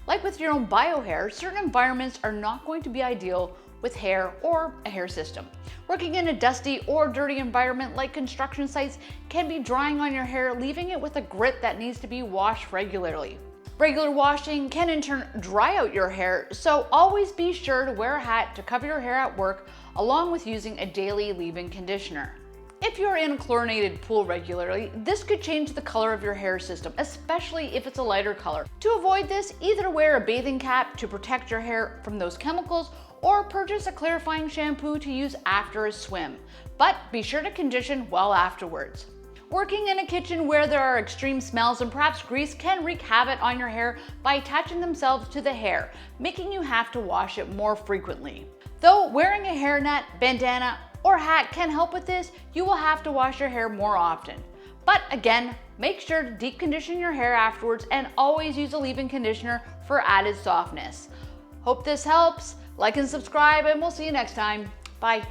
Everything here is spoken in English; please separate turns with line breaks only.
Like with your own bio hair, certain environments are not going to be ideal with hair or a hair system. Working in a dusty or dirty environment like construction sites can be drying on your hair, leaving it with a grit that needs to be washed regularly. Regular washing can in turn dry out your hair, so always be sure to wear a hat to cover your hair at work, along with using a daily leave-in conditioner. If you're in a chlorinated pool regularly, this could change the color of your hair system, especially if it's a lighter color. To avoid this, either wear a bathing cap to protect your hair from those chemicals, or purchase a clarifying shampoo to use after a swim. But be sure to condition well afterwards. Working in a kitchen where there are extreme smells and perhaps grease can wreak havoc on your hair by attaching themselves to the hair, making you have to wash it more frequently. Though wearing a hairnet, bandana, or hat can help with this, you will have to wash your hair more often. But again, make sure to deep condition your hair afterwards and always use a leave-in conditioner for added softness. Hope this helps. Like and subscribe, and we'll see you next time. Bye.